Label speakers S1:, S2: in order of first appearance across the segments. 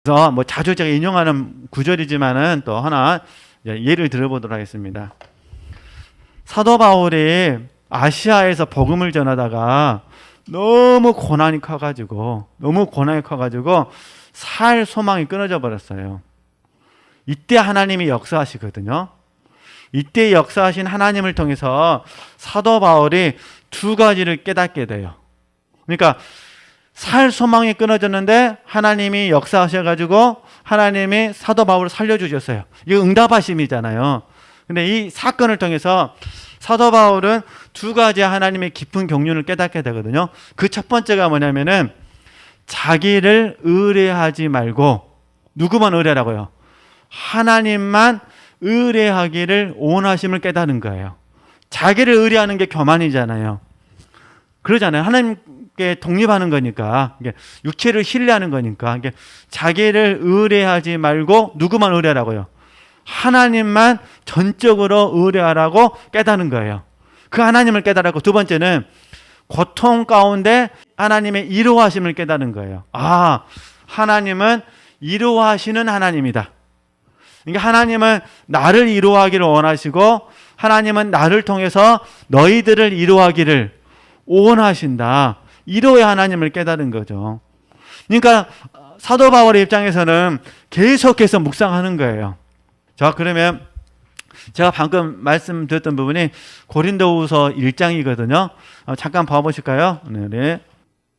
S1: 그래서 뭐 자주 제가 인용하는 구절이지만은 또 하나 예를 들어보도록 하겠습니다. 사도 바울이 아시아에서 복음을 전하다가 너무 고난이 커가지고 살 소망이 끊어져 버렸어요. 이때 하나님이 역사하시거든요. 이때 역사하신 하나님을 통해서 사도 바울이 두 가지를 깨닫게 돼요. 그러니까 살 소망이 끊어졌는데 하나님이 역사하셔가지고 하나님이 사도 바울을 살려주셨어요. 이거 응답하심이잖아요. 근데 이 사건을 통해서 사도 바울은 두 가지 하나님의 깊은 경륜을 깨닫게 되거든요. 그 첫 번째가 뭐냐면은 자기를 의뢰하지 말고, 누구만 의뢰하라고요? 하나님만 의뢰하기를 원하심을 깨닫는 거예요. 자기를 의뢰하는 게 교만이잖아요. 그러잖아요. 하나님께 독립하는 거니까, 육체를 신뢰하는 거니까, 자기를 의뢰하지 말고 누구만 의뢰하라고요? 하나님만 전적으로 의뢰하라고 깨닫는 거예요. 그 하나님을 깨달았고, 두 번째는 고통 가운데 하나님의 이루하심을 깨닫는 거예요. 아, 하나님은 이루하시는 하나님이다. 그러니까 하나님은 나를 이루하기를 원하시고 하나님은 나를 통해서 너희들을 이루하기를 원하신다. 이루의 하나님을 깨달은 거죠. 그러니까 사도 바울의 입장에서는 계속해서 묵상하는 거예요. 자, 그러면 제가 방금 말씀드렸던 부분이 고린도후서 1장이거든요. 잠깐 봐보실까요?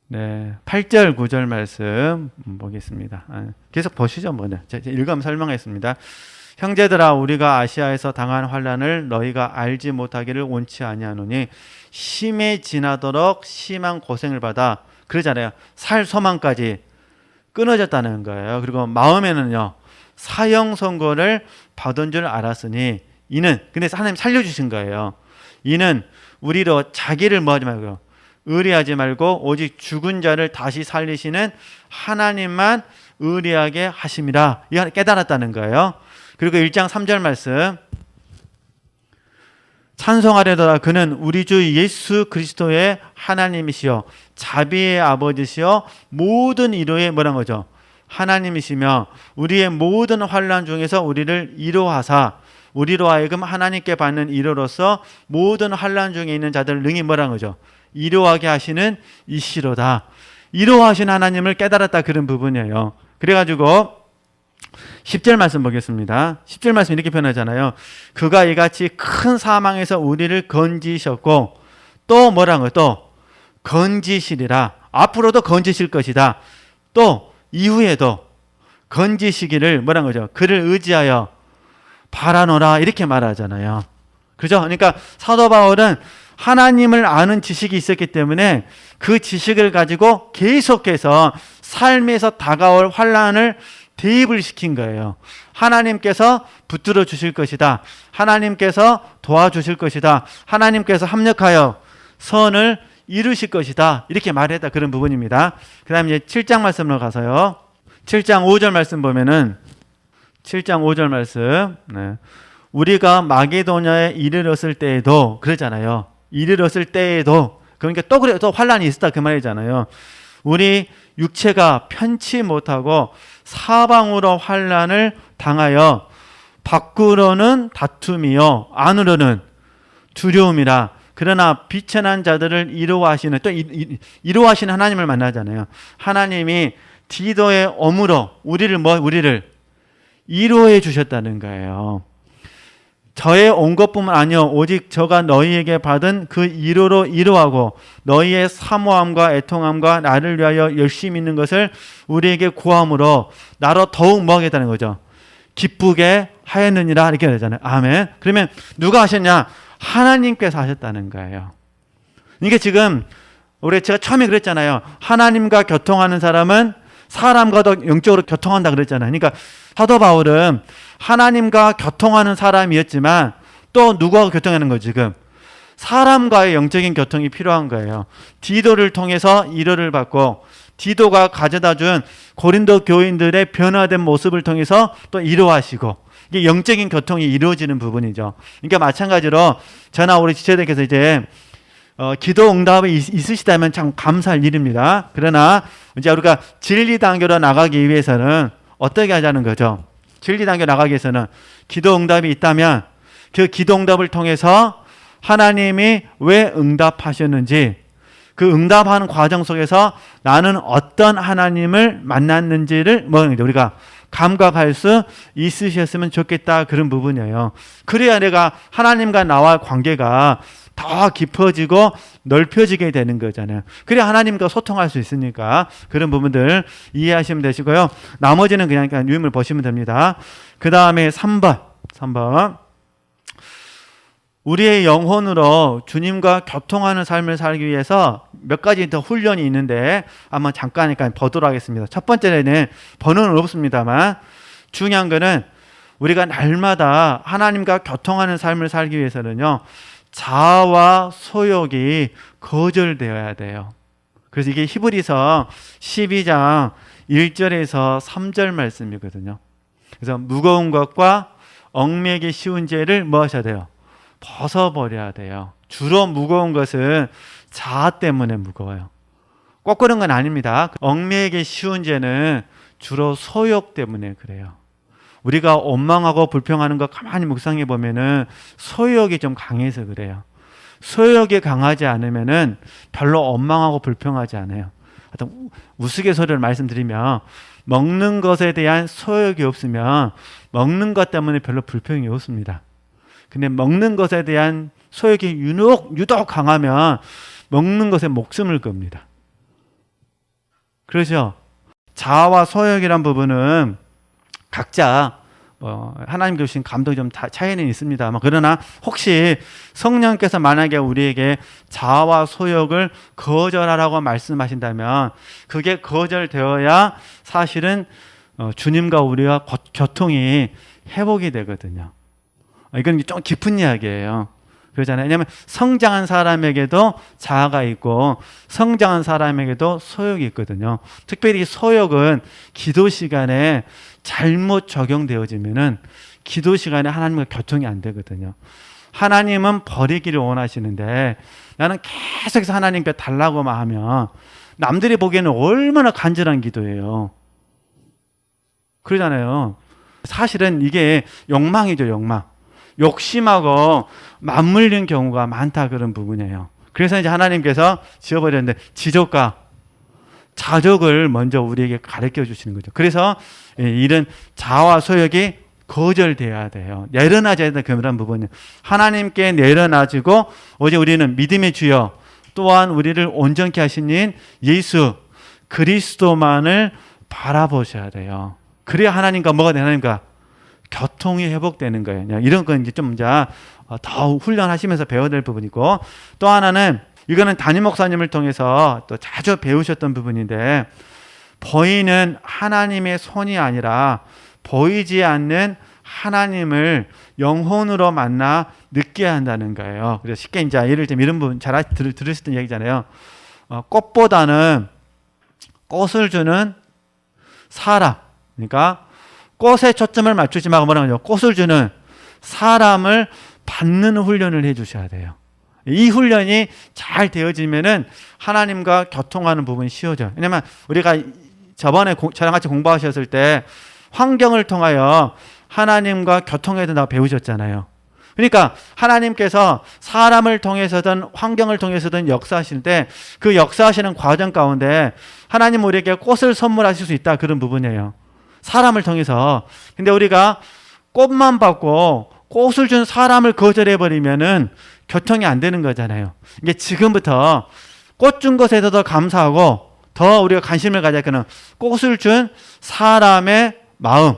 S1: 네. 8절 9절 말씀 보겠습니다. 계속 보시죠. 제가 읽으면 설명하겠습니다. 형제들아, 우리가 아시아에서 당한 환난을 너희가 알지 못하기를 원치 아니하노니 심해지나도록 심한 고생을 받아, 그러잖아요. 살 소망까지 끊어졌다는 거예요. 그리고 마음에는요, 사형 선고를 받은 줄 알았으니 이는, 근데 하나님 살려주신 거예요. 이는 우리로 자기를 뭐하지 말고요, 의뢰하지 말고 오직 죽은 자를 다시 살리시는 하나님만 의뢰하게 하심이라, 이 깨달았다는 거예요. 그리고 1장 3절 말씀, 찬송하려더라. 그는 우리 주 예수 그리스도의 하나님이시여 자비의 아버지시여 모든 위로의 뭐란 거죠? 하나님이시며 우리의 모든 환난 중에서 우리를 위로하사 우리로 하여금 하나님께 받는 위로로서 모든 환난 중에 있는 자들을 능히 뭐란 거죠? 위로하게 하시는 이시로다. 위로하신 하나님을 깨달았다, 그런 부분이에요. 그래가지고 10절 말씀 보겠습니다. 10절 말씀 이렇게 표현하잖아요. 그가 이같이 큰 사망에서 우리를 건지셨고 또 뭐란 거예요? 또 건지시리라. 앞으로도 건지실 것이다. 또 이후에도 건지시기를 뭐란 거죠? 그를 의지하여 바라노라, 이렇게 말하잖아요. 그죠? 그러니까 사도 바울은 하나님을 아는 지식이 있었기 때문에 그 지식을 가지고 계속해서 삶에서 다가올 환난을 대입을 시킨 거예요. 하나님께서 붙들어 주실 것이다. 하나님께서 도와주실 것이다. 하나님께서 합력하여 선을 이루실 것이다. 이렇게 말했다, 그런 부분입니다. 그 다음에 이제 7장 말씀으로 가서요. 7장 5절 말씀 보면은 7장 5절 말씀, 우리가 마게도냐에 이르렀을 때에도, 그러잖아요. 이르렀을 때에도, 그러니까 또 그래, 또 환란이 있었다, 그 말이잖아요. 우리 육체가 편치 못하고 사방으로 환란을 당하여 밖으로는 다툼이요 안으로는 두려움이라. 그러나 비천한 자들을 이루하시는, 또 이루하시는 하나님을 만나잖아요. 하나님이 디도의 엄으로 우리를 이루해 주셨다는 거예요. 저의 온 것뿐만 아니요 오직 저가 너희에게 받은 그 이로로 이루하고 너희의 사모함과 애통함과 나를 위하여 열심히 있는 것을 우리에게 구함으로 나로 더욱 뭐 하겠다는 거죠? 기쁘게 하였느니라, 이렇게 되잖아요. 아멘. 그러면 누가 하셨냐? 하나님께서 하셨다는 거예요. 이게 지금 제가 처음에 그랬잖아요. 하나님과 교통하는 사람은 사람과도 영적으로 교통한다 그랬잖아요. 그러니까 사도 바울은 하나님과 교통하는 사람이었지만 또 누구하고 교통하는 거죠? 지금 사람과의 영적인 교통이 필요한 거예요. 디도를 통해서 위로를 받고 디도가 가져다 준 고린도 교인들의 변화된 모습을 통해서 또 위로하시고, 이게 영적인 교통이 이루어지는 부분이죠. 그러니까 마찬가지로 저나 우리 지체들께서 이제 기도 응답이 있으시다면 참 감사할 일입니다. 그러나 이제 우리가 진리 단계로 나가기 위해서는 어떻게 하자는 거죠? 진리 단계 나가기 위해서는 기도 응답이 있다면 그 기도 응답을 통해서 하나님이 왜 응답하셨는지, 그 응답하는 과정 속에서 나는 어떤 하나님을 만났는지를 우리가 감각할 수 있으셨으면 좋겠다, 그런 부분이에요. 그래야 내가 하나님과 나와 관계가 더 깊어지고 넓혀지게 되는 거잖아요. 그래야 하나님과 소통할 수 있으니까 그런 부분들 이해하시면 되시고요. 나머지는 그냥 유임을 보시면 됩니다. 그 다음에 3번. 우리의 영혼으로 주님과 교통하는 삶을 살기 위해서 몇 가지 더 훈련이 있는데 한번 잠깐 보도록 하겠습니다. 첫 번째는 번호는 없습니다만 중요한 거는 우리가 날마다 하나님과 교통하는 삶을 살기 위해서는요, 자아와 소욕이 거절되어야 돼요. 그래서 이게 히브리서 12장 1절에서 3절 말씀이거든요. 그래서 무거운 것과 얽매기 쉬운 죄를 뭐 하셔야 돼요? 벗어버려야 돼요. 주로 무거운 것은 자아 때문에 무거워요. 꼭 그런 건 아닙니다. 얽매이기 쉬운 죄는 주로 소욕 때문에 그래요. 우리가 원망하고 불평하는 거 가만히 묵상해 보면은 소욕이 좀 강해서 그래요. 소욕이 강하지 않으면은 별로 원망하고 불평하지 않아요. 하여튼 우스갯소리를 말씀드리면 먹는 것에 대한 소욕이 없으면 먹는 것 때문에 별로 불평이 없습니다. 근데 먹는 것에 대한 소욕이 유독 강하면 먹는 것에 목숨을 겁니다. 그렇죠? 자아와 소욕이란 부분은 각자 하나님 주신 감독이 좀 차이는 있습니다만, 그러나 혹시 성령께서 만약에 우리에게 자아와 소욕을 거절하라고 말씀하신다면 그게 거절되어야 사실은 주님과 우리와 교통이 회복이 되거든요. 이건 좀 깊은 이야기예요. 그러잖아요. 왜냐하면 성장한 사람에게도 자아가 있고 성장한 사람에게도 소욕이 있거든요. 특별히 소욕은 기도 시간에 잘못 적용되어지면은 기도 시간에 하나님과 교통이 안 되거든요. 하나님은 버리기를 원하시는데 나는 계속해서 하나님께 달라고만 하면 남들이 보기에는 얼마나 간절한 기도예요. 그러잖아요. 사실은 이게 욕망이죠, 욕망. 욕심하고 맞물린 경우가 많다, 그런 부분이에요. 그래서 이제 하나님께서 지어버렸는데 지족과 자족을 먼저 우리에게 가르쳐 주시는 거죠. 그래서 이런 자아와 소욕이 거절돼야 돼요. 내려놔져야 되는 그런 부분이에요. 하나님께 내려놔지고 어제 우리는 믿음의 주여 또한 우리를 온전케 하신 인 예수 그리스도만을 바라보셔야 돼요. 그래야 하나님과 뭐가 되는 하나님과 교통이 회복되는 거예요. 이런 건 이제 좀 더 훈련하시면서 배워야 될 부분이고, 또 하나는 이거는 담임 목사님을 통해서 또 자주 배우셨던 부분인데, 보이는 하나님의 손이 아니라 보이지 않는 하나님을 영혼으로 만나 느껴야 한다는 거예요. 그래서 쉽게 이제 예를 들면 이런 부분 잘 들으셨던 얘기잖아요. 꽃보다는 꽃을 주는 사람, 그러니까 꽃에 초점을 맞추지 말고 뭐라고 하죠? 꽃을 주는 사람을 받는 훈련을 해 주셔야 돼요. 이 훈련이 잘 되어지면은 하나님과 교통하는 부분이 쉬워져요. 왜냐면 우리가 저번에 저랑 같이 공부하셨을 때 환경을 통하여 하나님과 교통해야 된다고 배우셨잖아요. 그러니까 하나님께서 사람을 통해서든 환경을 통해서든 역사하실 때 그 역사하시는 과정 가운데 하나님 우리에게 꽃을 선물하실 수 있다, 그런 부분이에요. 사람을 통해서. 근데 우리가 꽃만 받고 꽃을 준 사람을 거절해버리면은 교통이 안 되는 거잖아요. 이게 지금부터 꽃 준 것에도 더 감사하고 더 우리가 관심을 가져야 하는 꽃을 준 사람의 마음,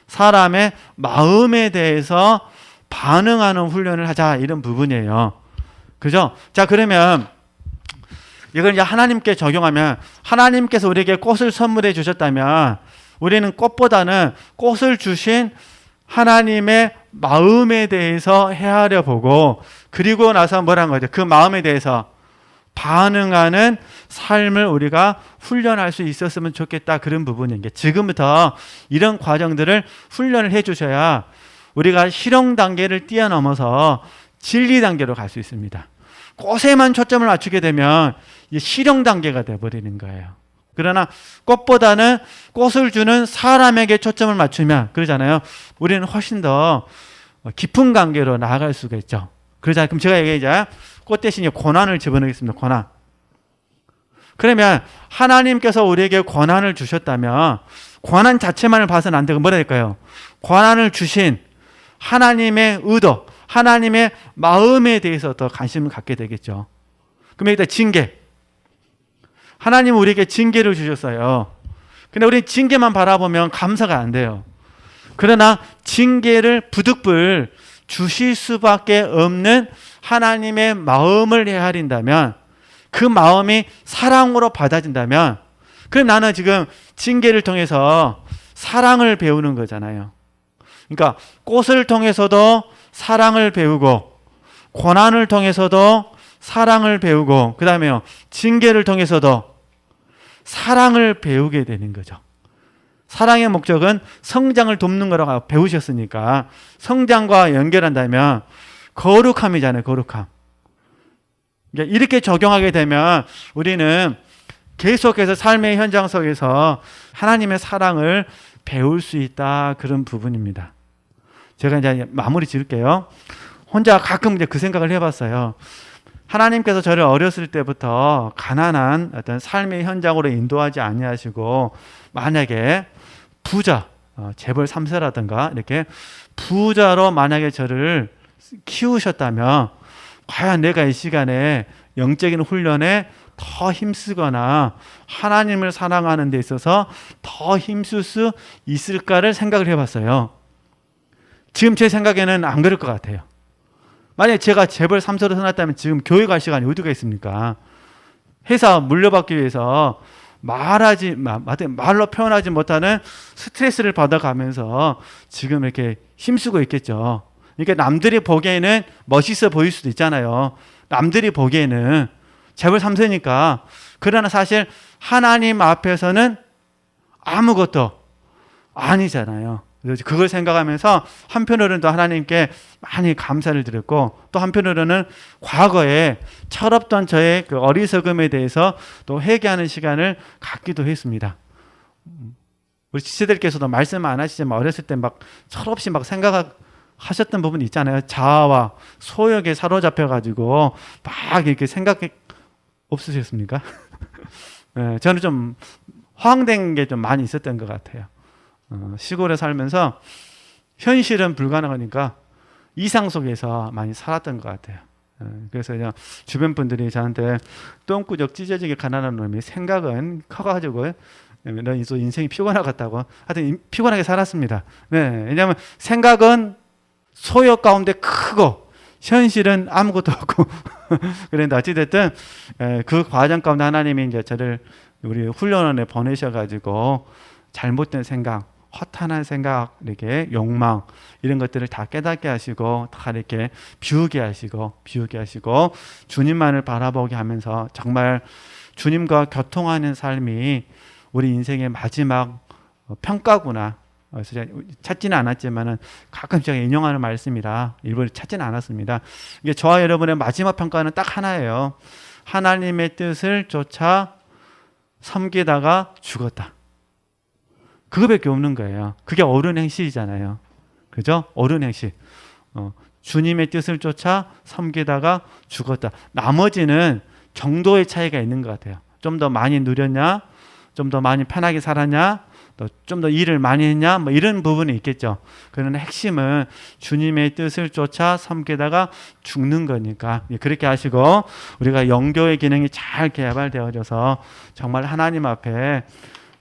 S1: 사람의 마음에 대해서 반응하는 훈련을 하자, 이런 부분이에요. 그죠? 자, 그러면 이걸 이제 하나님께 적용하면, 하나님께서 우리에게 꽃을 선물해 주셨다면 우리는 꽃보다는 꽃을 주신 하나님의 마음에 대해서 헤아려 보고, 그리고 나서 뭐라는 거죠? 그 마음에 대해서 반응하는 삶을 우리가 훈련할 수 있었으면 좋겠다, 그런 부분인 게, 지금부터 이런 과정들을 훈련을 해 주셔야 우리가 실용 단계를 뛰어넘어서 진리 단계로 갈 수 있습니다. 꽃에만 초점을 맞추게 되면 실용 단계가 되어버리는 거예요. 그러나 꽃보다는 꽃을 주는 사람에게 초점을 맞추면 그러잖아요. 우리는 훨씬 더 깊은 관계로 나아갈 수가 있죠. 그러잖아요. 그럼 제가 얘기하자. 꽃 대신에 고난을 집어넣겠습니다. 고난. 그러면 하나님께서 우리에게 고난을 주셨다면 고난 자체만을 봐서는 안 되고 뭐라 할까요? 고난을 주신 하나님의 의도, 하나님의 마음에 대해서 더 관심을 갖게 되겠죠. 그럼 여기다 징계. 하나님은 우리에게 징계를 주셨어요. 근데 우리 징계만 바라보면 감사가 안 돼요. 그러나 징계를 부득불 주실 수밖에 없는 하나님의 마음을 헤아린다면, 그 마음이 사랑으로 받아진다면, 그럼 나는 지금 징계를 통해서 사랑을 배우는 거잖아요. 그러니까 꽃을 통해서도 사랑을 배우고, 고난을 통해서도 사랑을 배우고, 그 다음에요, 징계를 통해서도 사랑을 배우게 되는 거죠. 사랑의 목적은 성장을 돕는 거라고 배우셨으니까 성장과 연결한다면 거룩함이잖아요. 거룩함. 이렇게 적용하게 되면 우리는 계속해서 삶의 현장 속에서 하나님의 사랑을 배울 수 있다. 그런 부분입니다. 제가 이제 마무리 지을게요. 혼자 가끔 이제 그 생각을 해봤어요. 하나님께서 저를 어렸을 때부터 가난한 어떤 삶의 현장으로 인도하지 아니하시고 만약에 부자, 재벌 3세라든가 이렇게 부자로 만약에 저를 키우셨다면 과연 내가 이 시간에 영적인 훈련에 더 힘쓰거나 하나님을 사랑하는 데 있어서 더 힘쓸 수 있을까를 생각을 해봤어요. 지금 제 생각에는 안 그럴 것 같아요. 만약에 제가 재벌 3세로 태어났다면 지금 교회 갈 시간이 어디가 있습니까? 회사 물려받기 위해서 말로 표현하지 못하는 스트레스를 받아가면서 지금 이렇게 힘쓰고 있겠죠. 그러니까 남들이 보기에는 멋있어 보일 수도 있잖아요. 남들이 보기에는 재벌 3세니까. 그러나 사실 하나님 앞에서는 아무것도 아니잖아요. 그걸 생각하면서 한편으로는 또 하나님께 많이 감사를 드렸고, 또 한편으로는 과거에 철없던 저의 그 어리석음에 대해서 또 회개하는 시간을 갖기도 했습니다. 우리 지체들께서도 말씀 안 하시지만 어렸을 때 막 철없이 막 생각하셨던 부분이 있잖아요. 자아와 소욕에 사로잡혀가지고 막 이렇게 생각이 없으셨습니까? 네, 저는 좀 허황된 게 좀 많이 있었던 것 같아요. 시골에 살면서 현실은 불가능하니까 이상 속에서 많이 살았던 것 같아요. 그래서 그냥 주변 분들이 저한테 똥구적 찢어지게 가난한 놈이 생각은 커가지고 너 인생이 피곤하겠다고 하여튼 피곤하게 살았습니다. 네, 왜냐하면 생각은 소욕 가운데 크고 현실은 아무것도 없고 그런데 어찌됐든 그 과정 가운데 하나님이 이제 저를 우리 훈련원에 보내셔가지고 잘못된 생각, 허탄한 생각, 이렇게 욕망 이런 것들을 다 깨닫게 하시고 다 이렇게 비우게 하시고 주님만을 바라보게 하면서 정말 주님과 교통하는 삶이 우리 인생의 마지막 평가구나. 그래서 찾지는 않았지만은 가끔 제가 인용하는 말씀이라 일부러 찾지는 않았습니다. 이게 저와 여러분의 마지막 평가는 딱 하나예요. 하나님의 뜻을 쫓아 섬기다가 죽었다. 그거밖에 없는 거예요. 그게 옳은 행실이잖아요. 그죠? 옳은 행실. 주님의 뜻을 쫓아 섬기다가 죽었다. 나머지는 정도의 차이가 있는 것 같아요. 좀 더 많이 누렸냐? 좀 더 많이 편하게 살았냐? 좀 더 일을 많이 했냐? 뭐 이런 부분이 있겠죠. 그러나 핵심은 주님의 뜻을 쫓아 섬기다가 죽는 거니까 그렇게 하시고 우리가 영교의 기능이 잘 개발되어져서 정말 하나님 앞에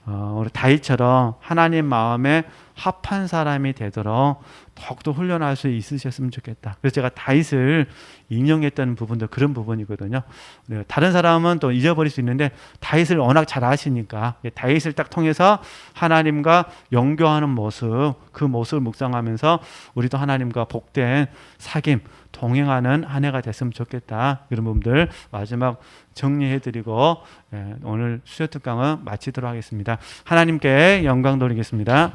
S1: 우리 다윗처럼 하나님 마음에 합한 사람이 되도록 더욱더 훈련할 수 있으셨으면 좋겠다. 그래서 제가 다윗을 인용했던 부분도 그런 부분이거든요. 다른 사람은 또 잊어버릴 수 있는데 다윗을 워낙 잘 아시니까 다윗을 딱 통해서 하나님과 연교하는 모습, 그 모습을 묵상하면서 우리도 하나님과 복된 사귐, 동행하는 한 해가 됐으면 좋겠다. 그런 부분들 마지막 정리해드리고 오늘 수요 특강은 마치도록 하겠습니다. 하나님께 영광 돌리겠습니다.